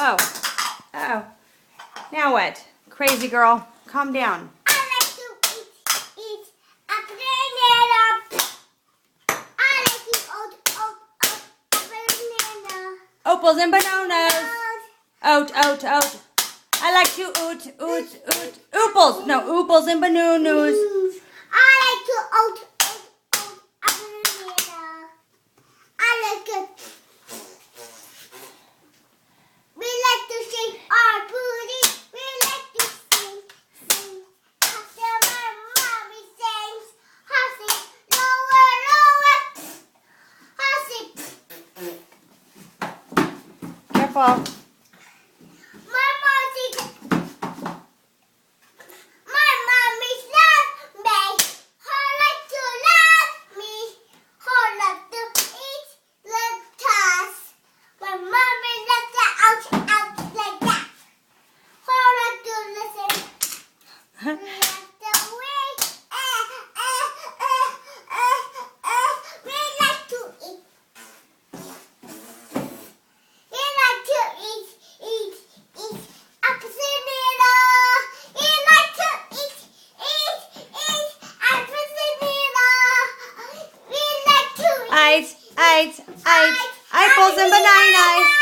Oh. Oh. Now what? Crazy girl. Calm down. I like to eat a banana. I like to eat a banana. Opals and bananas. Oat. I like to oot. Oopals. No, oopals and bananas. I like to eat a banana. I like it. We like to shake our booty. We like to sing. After my mommy sings, hussy, lower, hussy. Careful. My mommy's love me. Her like to love me. Her like to eat the toss. My mommy like to out like that. Her like to listen. We like to wait. We like to eat. We like to eat a banana. We like to eat a banana. We like to Eat. Apples and bananas.